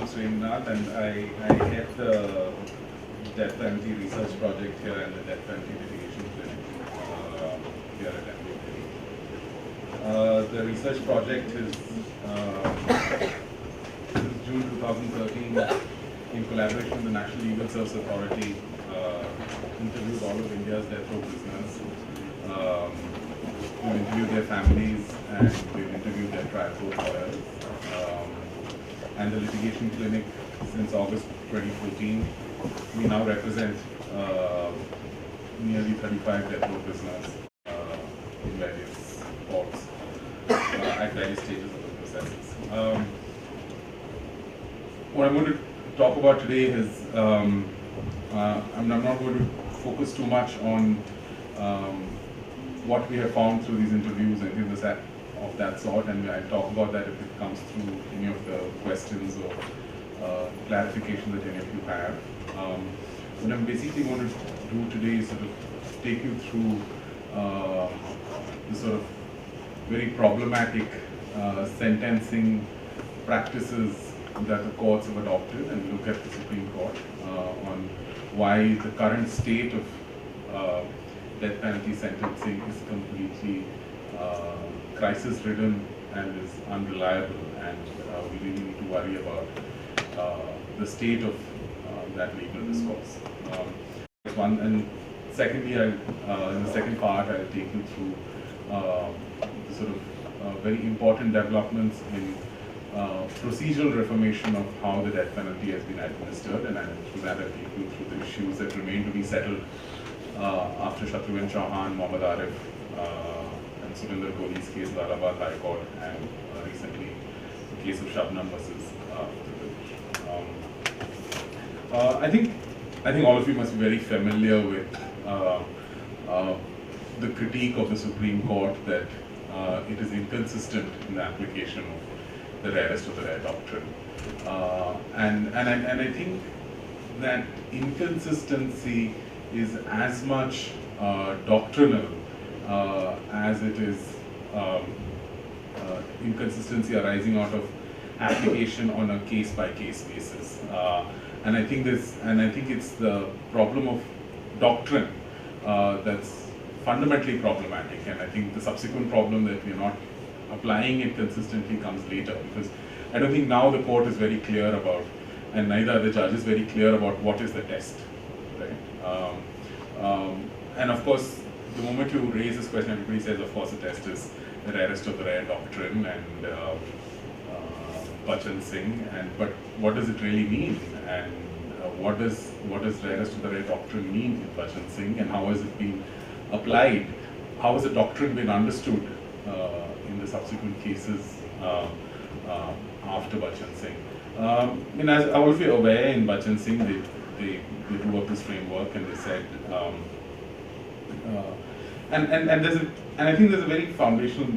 Srinath, and I head the death penalty research project here and the death penalty litigation clinic here at MBA. The research project is since June 2013 in collaboration with the National Legal Service Authority, interviewed all of India's death row prisoners. We've interviewed their families and we've interviewed their trial court lawyers. And the litigation clinic since August 2014. We now represent nearly 35 death row prisoners in various courts at various stages of the processes. What I'm going to talk about today is, I'm not going to focus too much on what we have found through these interviews and things of that sort, and I'll talk about that if it comes through any of the questions or clarification that any of you have. What I'm basically going to do today is sort of take you through the sort of very problematic sentencing practices that the courts have adopted and look at the Supreme Court on why the current state of death penalty sentencing is completely crisis-ridden and is unreliable, and we really need to worry about the state of that legal discourse. One, and secondly, in the second part, I'll take you through the sort of very important developments in procedural reformation of how the death penalty has been administered, and through that I'll take you through the issues that remain to be settled after Shatrughan Chauhan, Mohammad Arif, and Surinder Kohli's case, Allahabad High Court, and recently the case of Shabnam versus I think all of you must be very familiar with the critique of the Supreme Court that it is inconsistent in the application of the rarest of the rare doctrine, and I think that inconsistency is as much doctrinal as it is inconsistency arising out of application on a case-by-case basis. And I think it's the problem of doctrine that's fundamentally problematic, and I think the subsequent problem that we're not applying it consistently comes later, because I don't think now the court is very clear about, and neither are the judges very clear about what is the test, right? And of course, the moment you raise this question, everybody says, of course, the test is the rarest of the rare doctrine and Bachan Singh, but what does it really mean? And what does rarest of the rare doctrine mean in Bachan Singh, and how has it been applied? How has the doctrine been understood in the subsequent cases after Bachan Singh? As all of you are aware, in Bachan Singh, they drew up this framework and they said, and I think there's a very foundational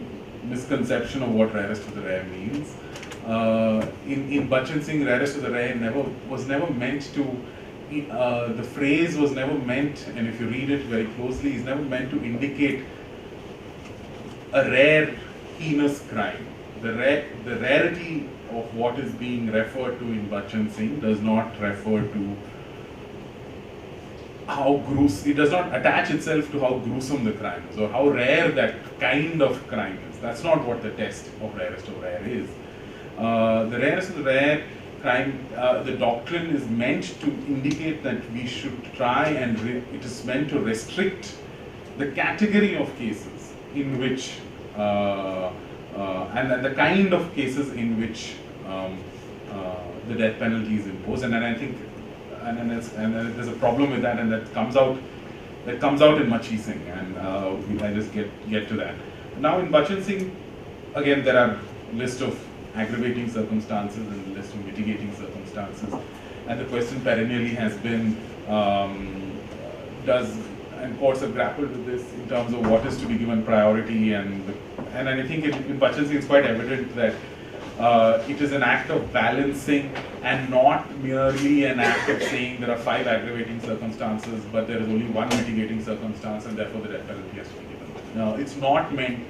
misconception of what rarest of the rare means. In Bachan Singh, rarest of the rare was never meant to, the phrase was never meant, and if you read it very closely, is never meant to indicate a rare, heinous crime. The rarity of what is being referred to in Bachan Singh does not refer to how gruesome, it does not attach itself to how gruesome the crime is or how rare that kind of crime is. That's not what the test of rarest of rare is. The rarest of the rare crime, the doctrine is meant to indicate that we should try and it is meant to restrict the category of cases in which and the kind of cases in which the death penalty is imposed, and I think and there's a problem with that, and that comes out in Machi Singh, and I just get to that. Now in Bachan Singh, again there are list of aggravating circumstances and a list of mitigating circumstances, and the question perennially has been, and courts have grappled with this in terms of what is to be given priority, and I think in Bachan Singh it's quite evident that it is an act of balancing and not merely an act of saying there are 5 aggravating circumstances but there is only 1 mitigating circumstance and therefore the death penalty has to be given. No, it's not meant.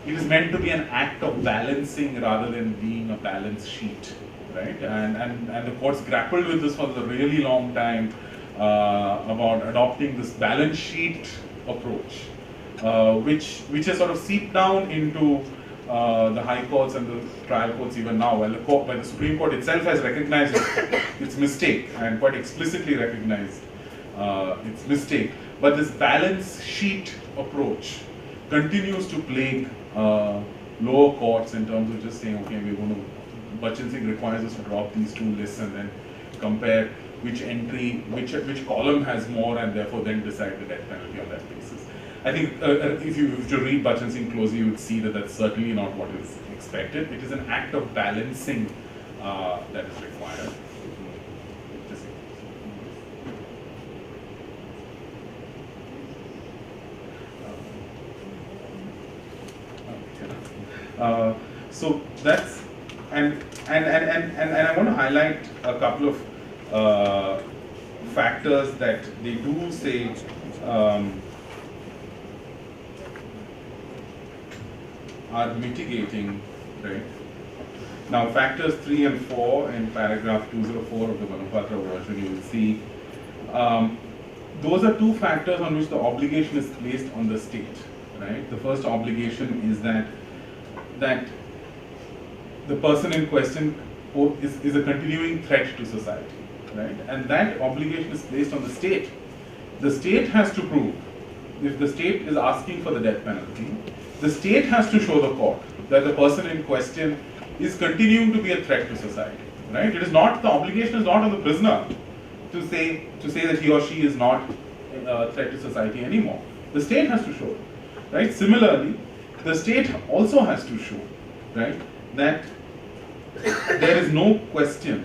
It is meant to be an act of balancing rather than being a balance sheet, right? And the courts grappled with this for a really long time about adopting this balance sheet approach, which has sort of seeped down into the high courts and the trial courts even now, while the Supreme Court itself has recognized its mistake and quite explicitly recognized its mistake. But this balance sheet approach continues to plague lower courts in terms of just saying, okay, we're going to, Bachchan Singh requires us to drop these two lists and then compare which entry, which column has more, and therefore then decide the death penalty on that basis. I think if you read Bachchan Singh closely, you would see that that's certainly not what is expected. It is an act of balancing that is required. So that's and I want to highlight a couple of factors that they do say are mitigating, right? Now, factors 3 and 4 in paragraph 204 of the Banupatra version, you will see those are two factors on which the obligation is placed on the state, right? The first obligation is that the person in question is a continuing threat to society, right? And that obligation is placed on the state. The state has to prove, if the state is asking for the death penalty, the state has to show the court that the person in question is continuing to be a threat to society, right? It is not, the obligation is not on the prisoner to say that he or she is not a threat to society anymore. The state has to show it, right? Similarly, the state also has to show, right, that there is no question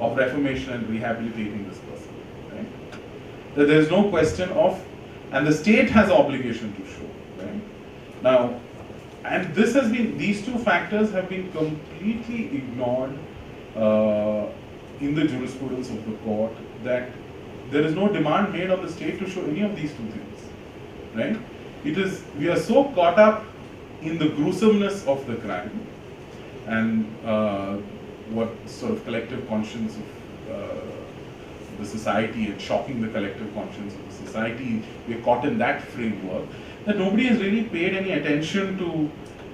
of reformation and rehabilitating this person, right? That there is no question of, and the state has obligation to show, right? Now, and this has been, these two factors have been completely ignored in the jurisprudence of the court, that there is no demand made on the state to show any of these two things, right? It is, we are so caught up in the gruesomeness of the crime and what sort of collective conscience of the society and shocking the collective conscience of the society, we are caught in that framework, that nobody has really paid any attention to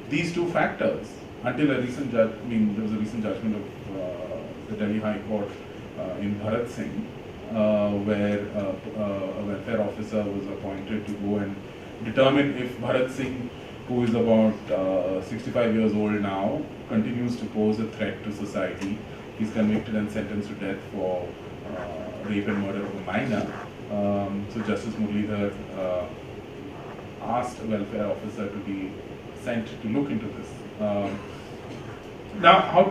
these two factors until a recent there was a recent judgment of the Delhi High Court in Bharat Singh, where a welfare officer was appointed to go and determine if Bharat Singh, who is about 65 years old now, continues to pose a threat to society. He's convicted and sentenced to death for rape and murder of a minor. So Justice Muralidhar asked a welfare officer to be sent to look into this. Now, how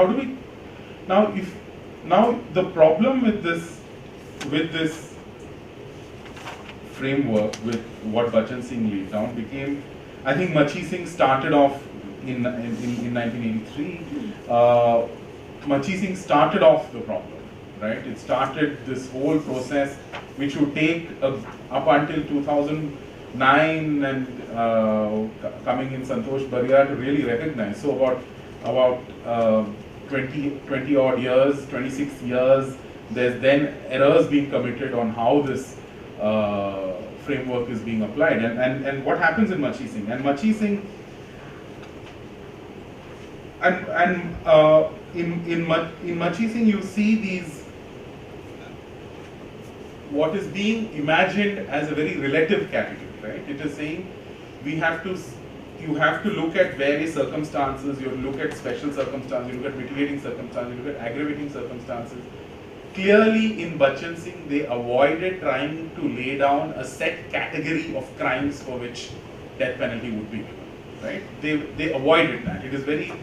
do we? Now the problem with this framework, with what Bachchan Singh laid down, became, I think Machi Singh started off in 1983. Machi Singh started off the problem, right? It started this whole process, which would take up until 2009 and coming in Santosh Barya to really recognize. So about 20 odd years, 26 years, there's then errors being committed on how this framework is being applied, and what happens in Machi Singh. And Machi Singh, in Machi Singh, you see these, what is being imagined as a very relative category, right? It is saying you have to look at various circumstances, you look at special circumstances, you look at mitigating circumstances, you look at aggravating circumstances. Clearly in Bachchan Singh, they avoided trying to lay down a set category of crimes for which death penalty would be given, right? They avoided that. It is very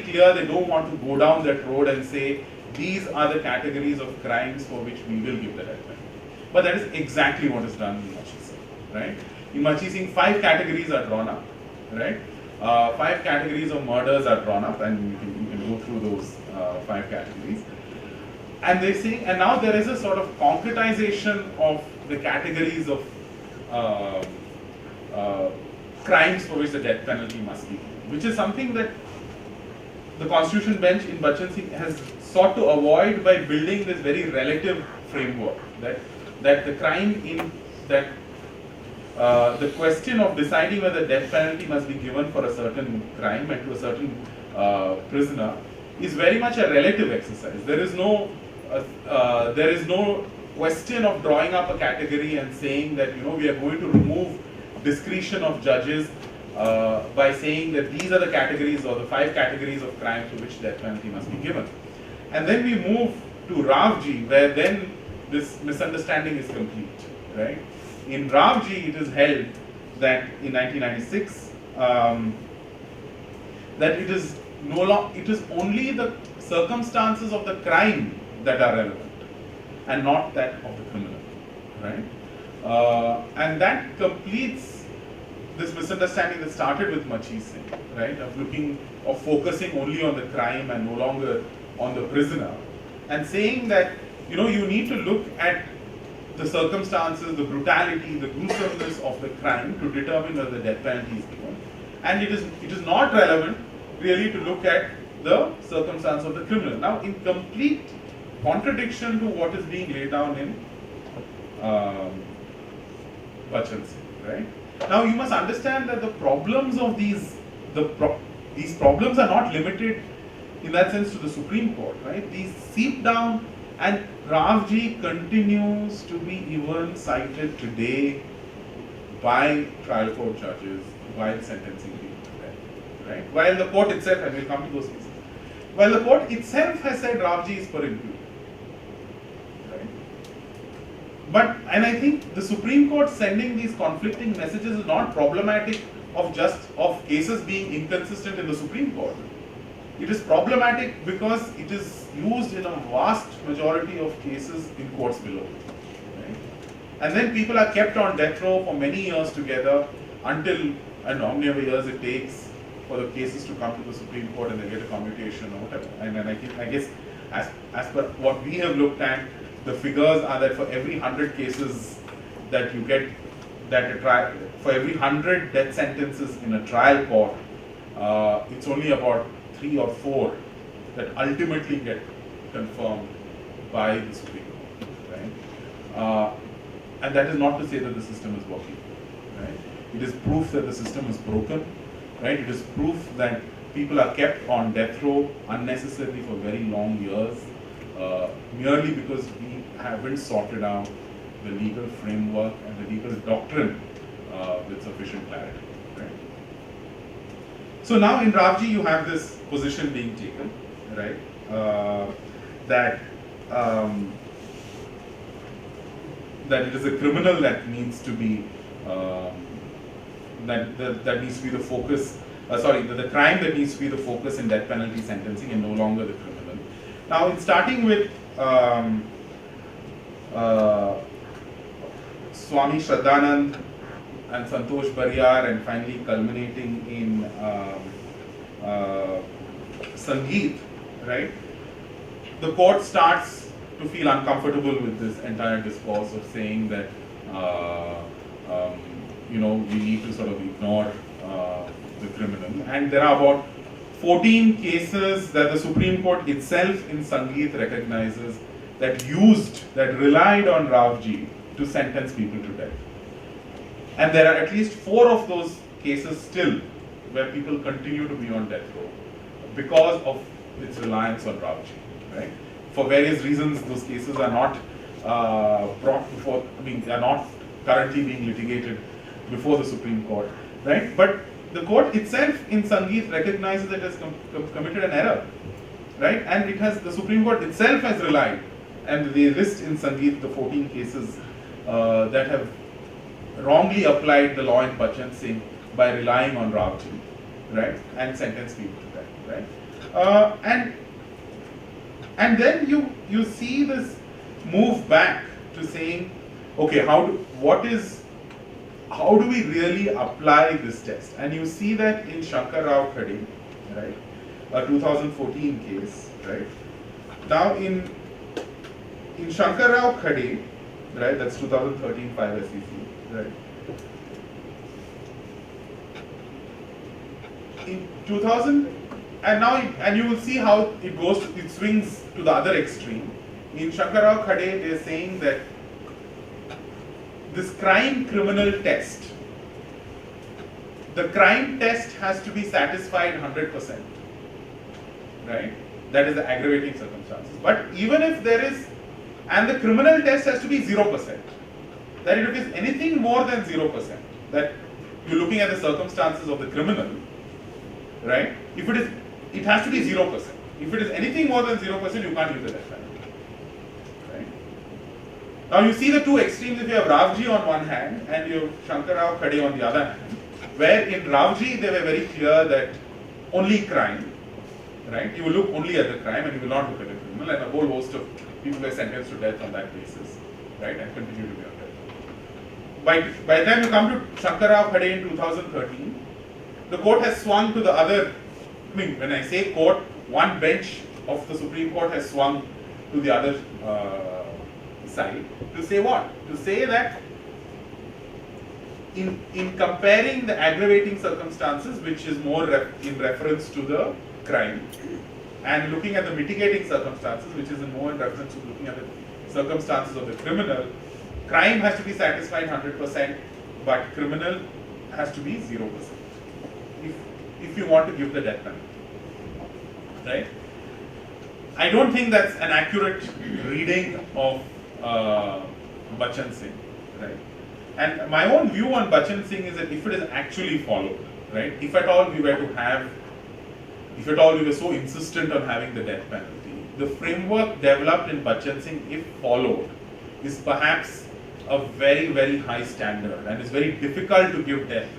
clear they don't want to go down that road and say, these are the categories of crimes for which we will give the death penalty. But that is exactly what is done in Machi Singh, right? In Machi Singh, 5 categories are drawn up, right? 5 categories of murders are drawn up, and you can go through those 5 categories. And they say, and now there is a sort of concretization of the categories of crimes for which the death penalty must be given, which is something that the Constitution Bench in Bachchan Singh has sought to avoid by building this very relative framework that the crime in that the question of deciding whether death penalty must be given for a certain crime and to a certain prisoner is very much a relative exercise. There is no question of drawing up a category and saying that we are going to remove discretion of judges by saying that these are the categories or the 5 categories of crime to which death penalty must be given. And then we move to Ravji, where then this misunderstanding is complete, right? In Ravji, it is held that in 1996 that it is only the circumstances of the crime that are relevant and not that of the criminal, right? And that completes this misunderstanding that started with Machi Singh, right? Of focusing only on the crime and no longer on the prisoner, and saying that you need to look at the circumstances, the brutality, the gruesomeness of the crime to determine whether the death penalty is given. And it is not relevant really to look at the circumstance of the criminal. Now, in complete contradiction to what is being laid down in Bachchan Singh, right? Now, you must understand that the problems of these problems are not limited in that sense to the Supreme Court, right? These seep down, and Ravji continues to be even cited today by trial court judges while sentencing people to death, right? While the court itself, and we'll come to those cases, while the court itself has said Ravji is per impunity, right? And I think the Supreme Court sending these conflicting messages is not problematic of cases being inconsistent in the Supreme Court. It is problematic because it is used in a vast majority of cases in courts below. Right? And then people are kept on death row for many years together until, I don't know how many years it takes for the cases to come to the Supreme Court and they get a commutation or whatever. And then I guess as per what we have looked at, the figures are that for every 100 cases that you get, for every 100 death sentences in a trial court, it's only about 3 or 4 that ultimately get confirmed by the Supreme Court, right? And that is not to say that the system is working, right? It is proof that the system is broken, right? It is proof that people are kept on death row unnecessarily for very long years, merely because we haven't sorted out the legal framework and the legal doctrine with sufficient clarity, right? So now in Ravji you have this position being taken, right? That it is a criminal that needs to be that needs to be the focus. The crime that needs to be the focus in death penalty sentencing and no longer the criminal. Now, in starting with Swami Shraddhanand and Santosh Bariyar, and finally culminating in Sangeet, right? The court starts to feel uncomfortable with this entire discourse of saying that we need to sort of ignore the criminal. And there are about 14 cases that the Supreme Court itself in Sangeet recognizes that relied on Ravji to sentence people to death. And there are at least 4 of those cases still where people continue to be on death row because of its reliance on Ravji, right? For various reasons, those cases are not brought before, they are not currently being litigated before the Supreme Court, right? But the court itself in Sangeet recognizes that it has committed an error, right? And the Supreme Court itself has relied, and they list in Sangeet the 14 cases that have wrongly applied the law in Bachchan Singh by relying on Ravji, right? And sentenced people to death, right? And then you see this move back to saying, okay, how do we really apply this test? And you see that in Shankar Rao Khade, right, a 2014 case, right? Now in Shankar Rao Khade, right, that's 2013 5 SEC, right? In And now, and you will see how it goes, it swings to the other extreme. In Shankar Rao Khade, they are saying that this crime-criminal test, the crime test has to be satisfied 100%, right? That is the aggravating circumstances. But even if there is, and the criminal test has to be 0%, that if it is anything more than 0%, that you're looking at the circumstances of the criminal, right? If it is, it has to be 0%. If it is anything more than 0%, you can't give the death penalty, right? Now you see the two extremes. If you have Ravji on one hand and you have Shankar Rao Khade on the other hand, where in Ravji they were very clear that only crime, right? You will look only at the crime and you will not look at the criminal, and a whole host of people were sentenced to death on that basis, right? And continue to be on death. By the time you come to Shankar Rao Khade in 2013, the court has swung to the other. I mean, when I say court, one bench of the Supreme Court has swung to the other side to say what? To say that in comparing the aggravating circumstances, which is more in reference to the crime, and looking at the mitigating circumstances, which is more in reference to looking at the circumstances of the criminal, crime has to be satisfied 100%, but criminal has to be 0%. If you want to give the death penalty, right? I don't think that's an accurate reading of Bachchan Singh, right? And my own view on Bachchan Singh is that if it is actually followed, right? If at all we were so insistent on having the death penalty, the framework developed in Bachchan Singh, if followed, is perhaps a very, very high standard, and it's very difficult to give death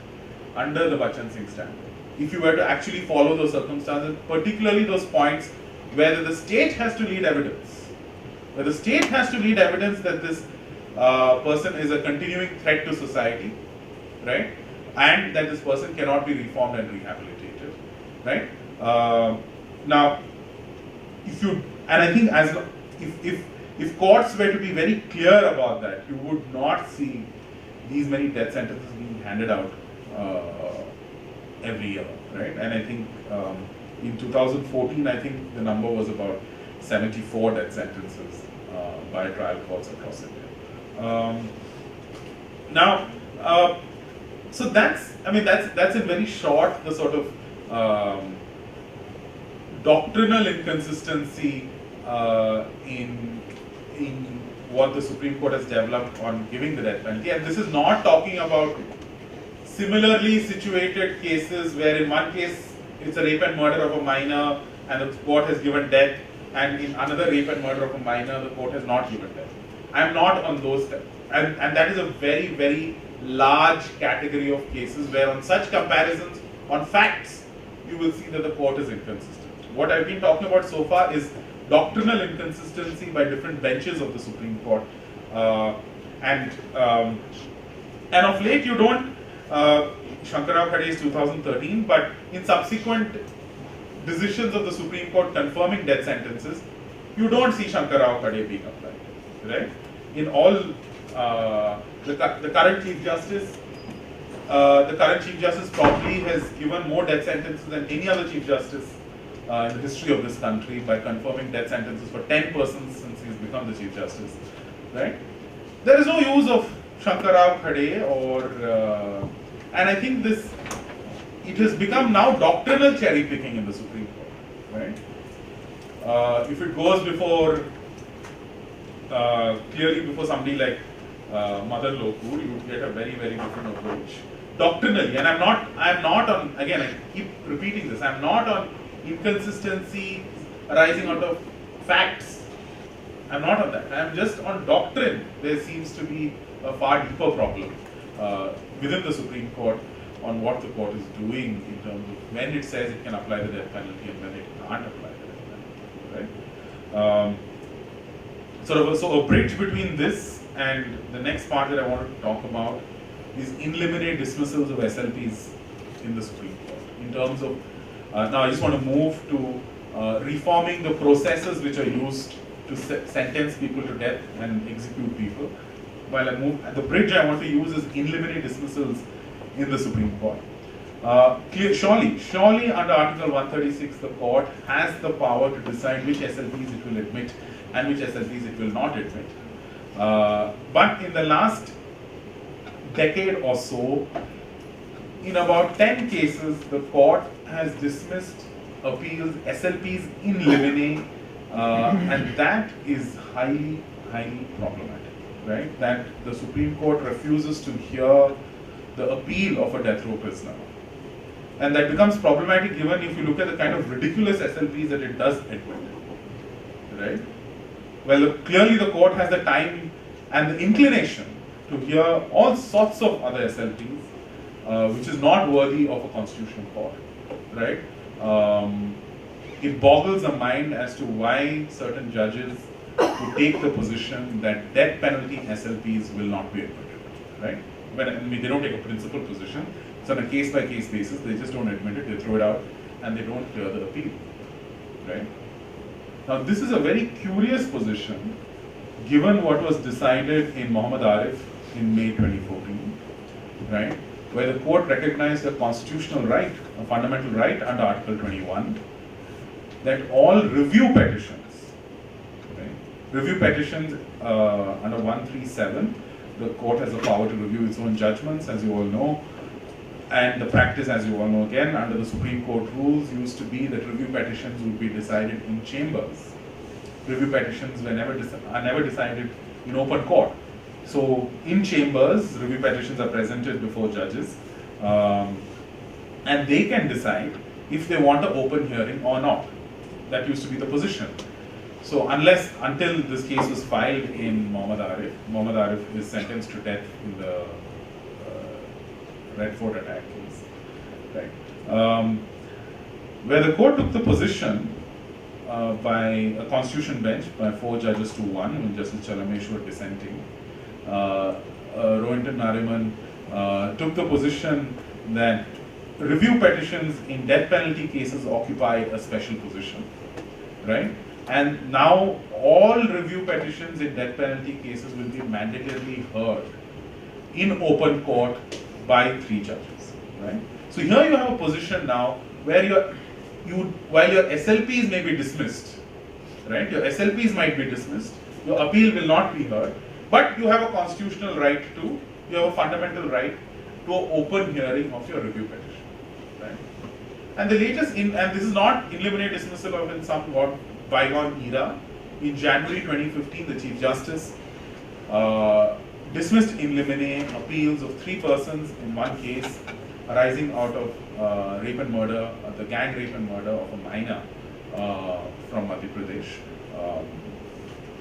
under the Bachchan Singh standard. If you were to actually follow those circumstances, particularly those points where the state has to lead evidence, where the state has to lead evidence that this person is a continuing threat to society, right? And that this person cannot be reformed and rehabilitated, right? Now, I think if courts were to be very clear about that, you would not see these many death sentences being handed out every year, right? And I think in 2014, I think the number was about 74 death sentences by trial courts across India. So that's in very short the sort of doctrinal inconsistency in what the Supreme Court has developed on giving the death penalty. And this is not talking about similarly situated cases where in one case it's a rape and murder of a minor and the court has given death, and in another rape and murder of a minor the court has not given death. I am not on those steps. And that is a very, very large category of cases where on such comparisons, on facts, you will see that the court is inconsistent. What I've been talking about so far is doctrinal inconsistency by different benches of the Supreme Court. And of late you don't, Shankar Rao Khade is 2013, but in subsequent decisions of the Supreme Court confirming death sentences, you don't see Shankar Rao Khade being applied, right? In all, the current Chief Justice, probably has given more death sentences than any other Chief Justice in the history of this country by confirming death sentences for 10 persons since he's become the Chief Justice, right? There is no use of Shankar Rao Khade and I think it has become now doctrinal cherry picking in the Supreme Court, right? If it goes before, clearly before somebody like Madan Lokur, you would get a very, very different approach doctrinally. And I'm not on, again, I keep repeating this, I'm not on inconsistency arising out of facts. I'm not on that. I'm just on doctrine. There seems to be a far deeper problem within the Supreme Court on what the court is doing in terms of when it says it can apply the death penalty and when it can't apply the death penalty, right? So a bridge between this and the next part that I wanted to talk about is in limine dismissals of SLPs in the Supreme Court. In terms of, now I just want to move to reforming the processes which are used to sentence people to death and execute people. While I move, the bridge I want to use is in limine dismissals in the Supreme Court. Surely under Article 136, the court has the power to decide which SLPs it will admit and which SLPs it will not admit. But in the last decade or so, in about 10 cases, the court has dismissed appeals, SLPs in limine, and that is highly problematic, right? That the Supreme Court refuses to hear the appeal of a death row prisoner. And that becomes problematic given if you look at the kind of ridiculous SLPs that it does admit, right? Well, clearly the court has the time and the inclination to hear all sorts of other SLPs, which is not worthy of a constitutional court, right? It boggles the mind as to why certain judges who take the position that death penalty SLPs will not be admitted, right? They don't take a principled position. It's on a case-by-case basis. They just don't admit it. They throw it out, and they don't hear the appeal, right? Now, this is a very curious position, given what was decided in Muhammad Arif in May 2014, right? Where the court recognized a constitutional right, a fundamental right under Article 21, that all review petitions, right? Review petitions under 137, the court has the power to review its own judgments, as you all know. And the practice, as you all know again, under the Supreme Court rules used to be that review petitions would be decided in chambers. Review petitions are never decided in open court. So in chambers, review petitions are presented before judges, and they can decide if they want an open hearing or not. That used to be the position. So until this case was filed in Muhammad Arif is sentenced to death in the Red Fort attack case, right? Where the court took the position by a constitution bench by 4 judges to 1, when Justice Chalameshwar dissenting, Rohinton Nariman took the position that review petitions in death penalty cases occupy a special position, right? And now all review petitions in death penalty cases will be mandatorily heard in open court by 3 judges, right? So here you have a position now where while your SLPs may be dismissed, right? Your SLPs might be dismissed, your appeal will not be heard, but you have a constitutional right to, you have a fundamental right to an open hearing of your review petition, right? And the latest, and this is not in limine dismissal of in some bygone era. In January 2015, the Chief Justice dismissed in limine appeals of 3 persons in one case arising out of rape and murder, the gang rape and murder of a minor from Madhya Pradesh.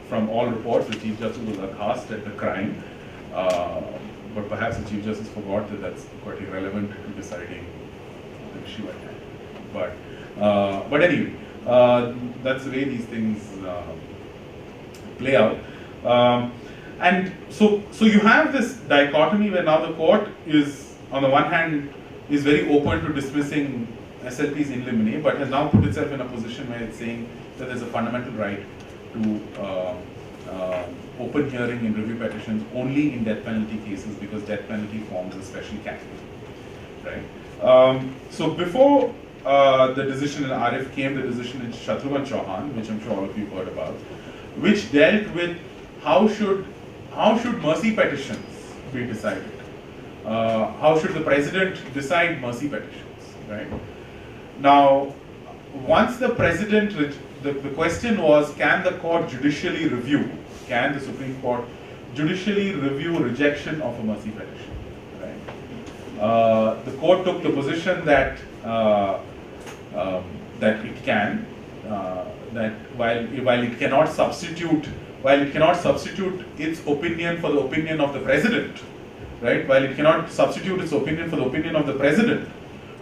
From all reports, the Chief Justice was aghast at the crime, but perhaps the Chief Justice forgot that that's quite irrelevant to deciding the issue at hand. But anyway, that's the way these things play out. And so you have this dichotomy where now the court is, on the one hand, is very open to dismissing SLPs in limine, but has now put itself in a position where it's saying that there's a fundamental right to open hearing in review petitions only in death penalty cases, because death penalty forms a special category, right? So before the decision in Arif came the decision in Shatrughan Chauhan, which I'm sure all of you heard about, which dealt with how should mercy petitions be decided? How should the president decide mercy petitions, right? Now, once the president, the question was, can the court judicially review, can the Supreme Court judicially review rejection of a mercy petition, right? The court took the position that that it can, that while it cannot substitute its opinion for the opinion of the president, right? While it cannot substitute its opinion for the opinion of the president,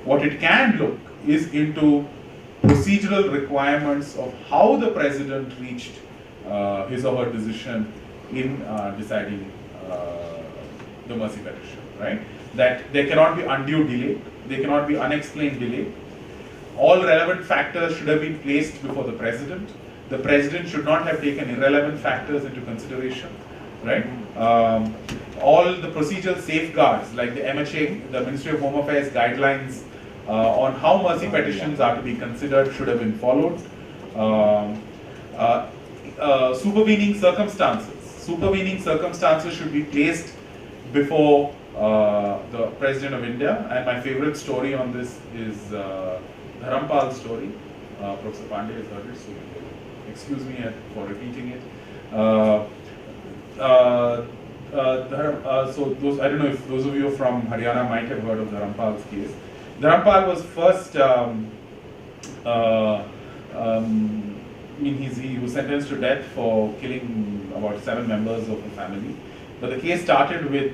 what it can look is into procedural requirements of how the president reached his or her decision in deciding the mercy petition, right? That there cannot be undue delay, there cannot be unexplained delay. All relevant factors should have been placed before the president. The president should not have taken irrelevant factors into consideration, right? all the procedural safeguards like the MHA, the Ministry of Home Affairs guidelines on how mercy petitions are to be considered should have been followed. Supervening circumstances should be placed before the President of India. And my favorite story on this is Dharampal's story. Professor Pandey has heard it, so excuse me for repeating it. So those, I don't know if those of you from Haryana might have heard of Dharampal's case. Dharampal was first, he was sentenced to death for killing about 7 members of a family. But the case started with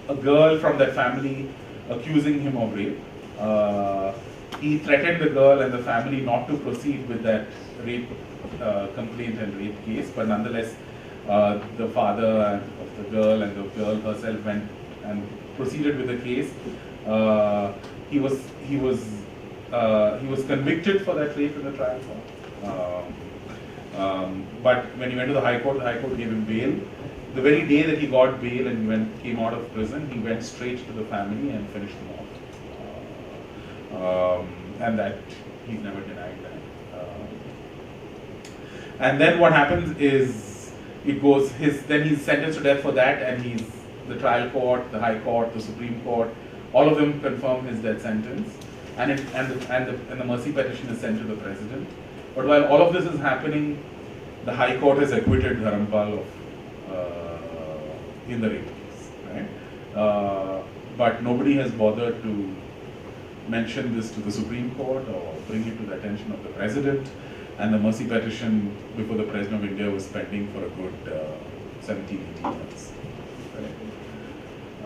a girl from that family accusing him of rape. He threatened the girl and the family not to proceed with that rape complaint and rape case, but nonetheless, the father of the girl and the girl herself went and proceeded with the case. He was convicted for that rape in the trial court. But when he went to the High Court gave him bail. The very day that he got bail and came out of prison, he went straight to the family and finished them off. And that he's never denied that. And then what happens is then he's sentenced to death for that, and the trial court, the High Court, the Supreme Court, all of them confirm his death sentence, and the mercy petition is sent to the president. But while all of this is happening, the High Court has acquitted Dharampal of in the rape case, right? But nobody has bothered to mention this to the Supreme Court or bring it to the attention of the president, and the mercy petition before the President of India was pending for a good 17-18 years.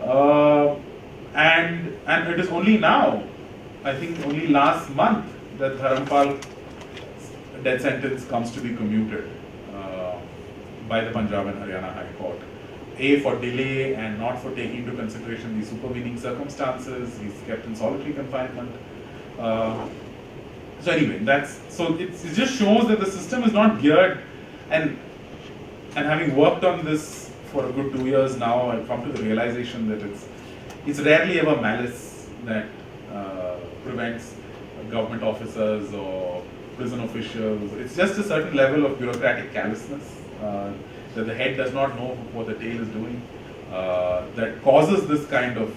Right? And it is only now, I think only last month, that Dharampal's death sentence comes to be commuted by the Punjab and Haryana High Court. For delay and not for taking into consideration the supervening circumstances. He's kept in solitary confinement. So anyway, it just shows that the system is not geared, and having worked on this for a good 2 years now, I've come to the realization that it's rarely ever malice that prevents government officers or prison officials. It's just a certain level of bureaucratic callousness that the head does not know what the tail is doing, that causes this kind of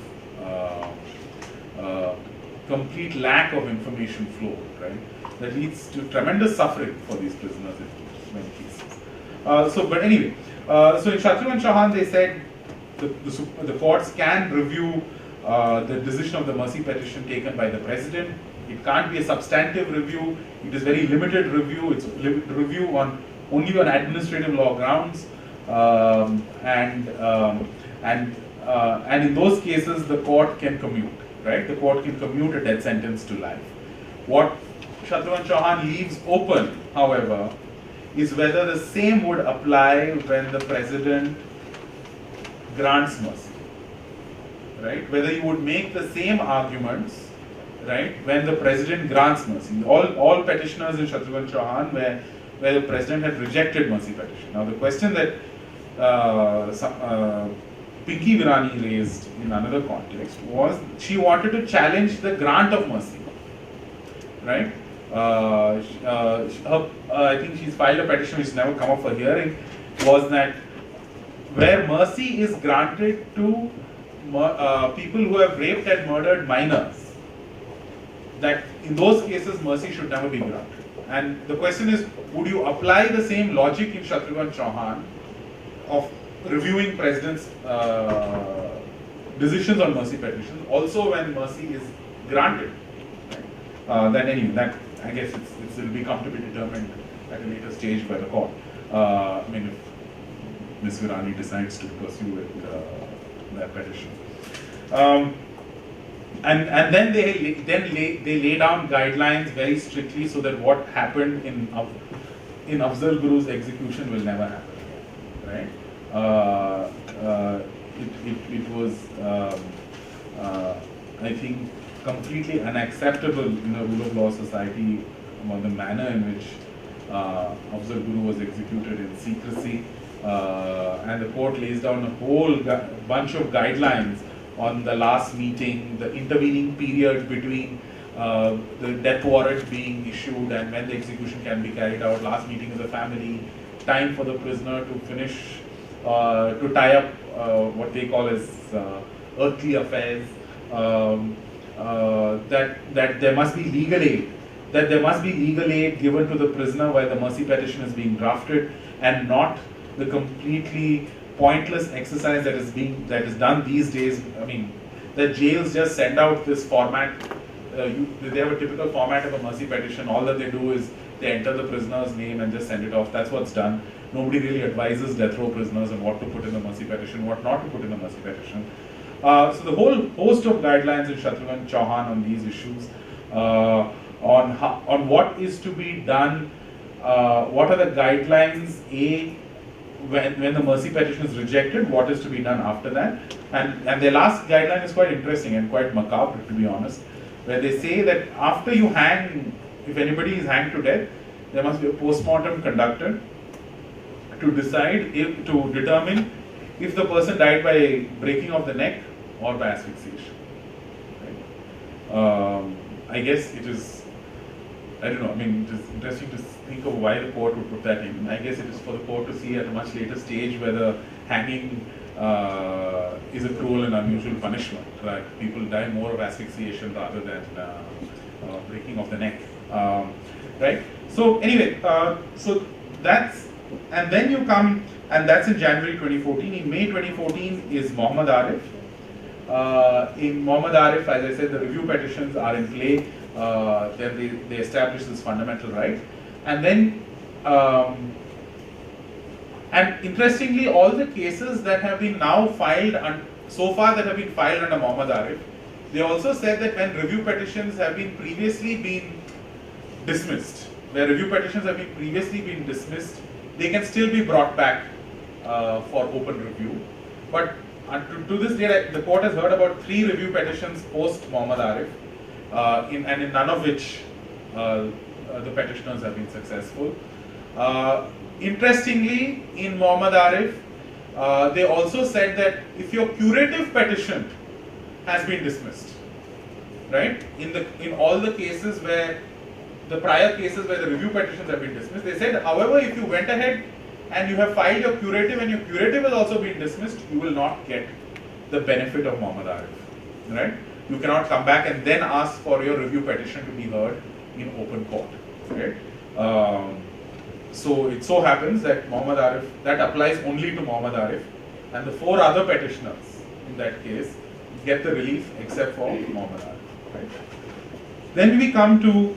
complete lack of information flow, right? That leads to tremendous suffering for these prisoners in many cases. But anyway, so in Shatrughan Chauhan they said the courts can review the decision of the mercy petition taken by the president. It can't be a substantive review. It is very limited review. It's review only on administrative law grounds, and in those cases the court can commute. Right? The court can commute a death sentence to life. What Shatrughan Chauhan leaves open, however, is whether the same would apply when the president grants mercy. Right? Whether you would make the same arguments, right, when the president grants mercy. All petitioners in Shatrughan Chauhan where the president had rejected mercy petition. Now the question that Pinky Virani raised in another context was she wanted to challenge the grant of mercy, right? I think she's filed a petition which has never come up for hearing, was that where mercy is granted to people who have raped and murdered minors, that in those cases mercy should never be granted. And the question is, would you apply the same logic in Shatrughan Chauhan of reviewing president's decisions on mercy petitions also when mercy is granted? Right? Then anyway, that I guess it will become to be determined at a later stage by the court. I mean, if Ms. Virani decides to pursue that petition. And then they lay down guidelines very strictly so that what happened in Afzal Guru's execution will never happen again, right? It was, I think, completely unacceptable in a rule of law society about the manner in which Afzal Guru was executed in secrecy. and the court lays down a whole bunch of guidelines on the last meeting, the intervening period between the death warrant being issued and when the execution can be carried out, last meeting of the family, time for the prisoner to finish, to tie up what they call as earthly affairs, that there must be legal aid, given to the prisoner while the mercy petition is being drafted, and not the completely pointless exercise that is done these days. I mean, the jails just send out this format. They have a typical format of a mercy petition. All that they do is they enter the prisoner's name and just send it off. That's what's done. Nobody really advises death row prisoners on what to put in the mercy petition, what not to put in the mercy petition. So the whole host of guidelines in Shatrughan Chauhan on these issues, on what is to be done, what are the guidelines, when the mercy petition is rejected, what is to be done after that. And their last guideline is quite interesting and quite macabre, to be honest, where they say that after you hang, if anybody is hanged to death, there must be a post-mortem conducted to determine if the person died by breaking of the neck or by asphyxiation. Right? I guess it is, I don't know, I mean, it is interesting to think of why the court would put that in. I guess it is for the court to see at a much later stage whether hanging is a cruel and unusual punishment. Right? People die more of asphyxiation rather than breaking of the neck. Right? So anyway, so that's, and then you come, and that's in January 2014. In May 2014 is Mohammad Arif. In Mohammad Arif, as I said, the review petitions are in play. Then they establish this fundamental right. And then, and interestingly, all the cases that have been now filed, so far that have been filed under Mohammad Arif, they also said that when review petitions have been previously been dismissed, where review petitions have been previously been dismissed, they can still be brought back for open review. But to this day, the court has heard about 3 review petitions post Mohammad Arif, in none of which the petitioners have been successful. Interestingly, in Mohammad Arif, they also said that if your curative petition has been dismissed, right? In all the cases where the prior cases where the review petitions have been dismissed, they said, however, if you went ahead and you have filed your curative and your curative has also been dismissed, you will not get the benefit of Mohammad Arif, right? You cannot come back and then ask for your review petition to be heard in open court, right? So it so happens that Mohammad Arif, that applies only to Mohammad Arif, and the 4 other petitioners in that case get the relief except for Mohammad Arif, right? Then we come to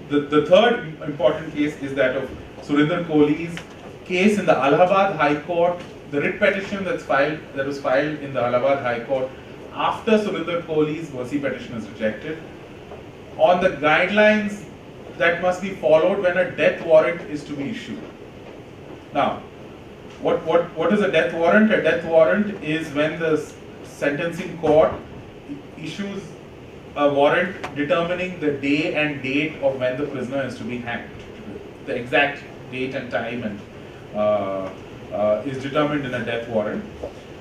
the third important case is that of Surinder Kohli's case in the Allahabad High Court, the writ petition that was filed in the Allahabad High Court after Surinder Kohli's mercy petition is rejected, on the guidelines that must be followed when a death warrant is to be issued. Now, what is a death warrant? A death warrant is when the sentencing court issues a warrant determining the day and date of when the prisoner is to be hanged. The exact date and time and is determined in a death warrant.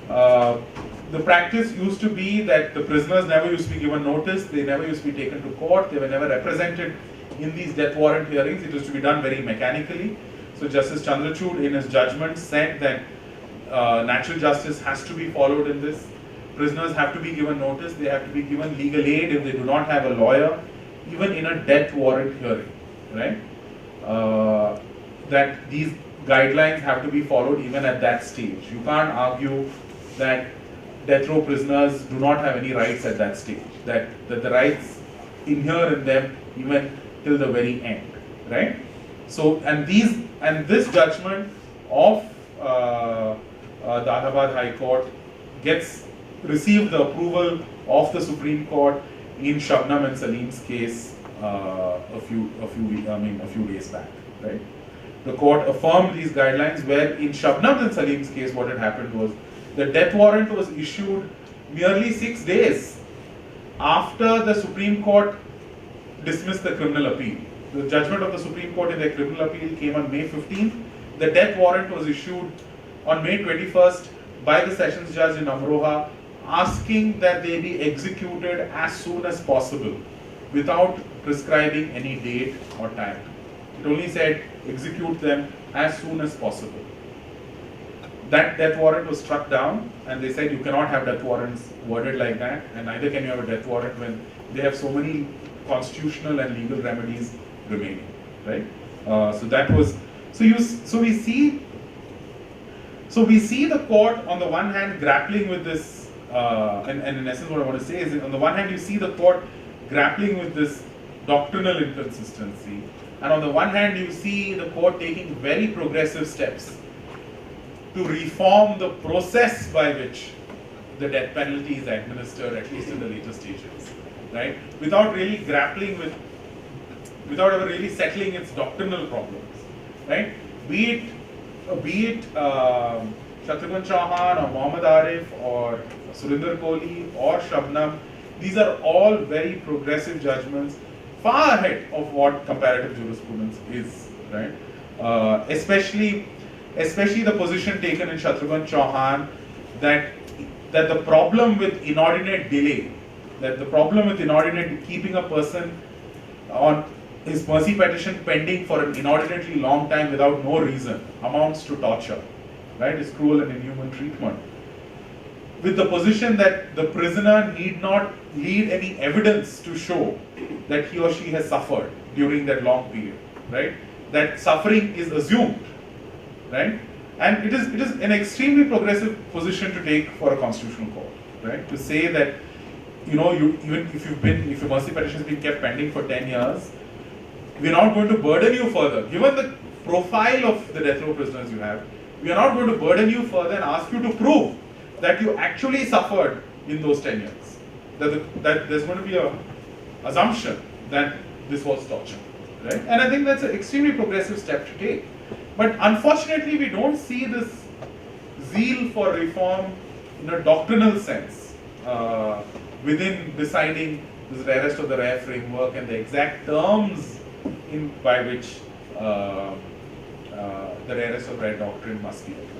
The practice used to be that the prisoners never used to be given notice, they never used to be taken to court, they were never represented in these death warrant hearings. It used to be done very mechanically. So Justice Chandrachud in his judgment said that natural justice has to be followed in this. Prisoners have to be given notice, they have to be given legal aid if they do not have a lawyer, even in a death warrant hearing, right? That these guidelines have to be followed even at that stage. You can't argue that death row prisoners do not have any rights at that stage, that the rights inhere in them even till the very end, right? So, and this judgment of the Allahabad High Court received the approval of the Supreme Court in Shabnam and Salim's case a few days back, right? The court affirmed these guidelines, where in Shabnam and Salim's case what had happened was the death warrant was issued merely 6 days after the Supreme Court dismissed the criminal appeal. The judgment of the Supreme Court in their criminal appeal came on May 15th. the death warrant was issued on May 21st by the Sessions Judge in Amroha, asking that they be executed as soon as possible without prescribing any date or time. It only said execute them as soon as possible. That death warrant was struck down, and they said you cannot have death warrants worded like that, and neither can you have a death warrant when they have so many constitutional and legal remedies remaining, right? So we see the court on the one hand grappling with this, and in essence what I want to say is, on the one hand you see the court grappling with this doctrinal inconsistency, and on the one hand you see the court taking very progressive steps to reform the process by which the death penalty is administered, at least in the later stages, right? Without really grappling with, without ever really settling its doctrinal problems, right? Be it Shatrughan Chauhan or Mohammad Arif or Surinder Kohli or Shabnam, these are all very progressive judgments, far ahead of what comparative jurisprudence is, right? Especially the position taken in Shatrughan Chauhan that the problem with inordinate delay, that the problem with inordinate keeping a person on his mercy petition pending for an inordinately long time without no reason amounts to torture, right? It's cruel and inhuman treatment. With the position that the prisoner need not lead any evidence to show that he or she has suffered during that long period, right? That suffering is assumed, right? And it is an extremely progressive position to take for a constitutional court, right? To say that, you know, even if your mercy petition has been kept pending for 10 years, we are not going to burden you further. Given the profile of the death row prisoners you have, we are not going to burden you further and ask you to prove that you actually suffered in those 10 years. That there's going to be a assumption that this was torture, right? And I think that's an extremely progressive step to take. But unfortunately, we don't see this zeal for reform in a doctrinal sense within deciding this rarest of the rare framework and the exact terms by which the rarest of rare doctrine must be applied.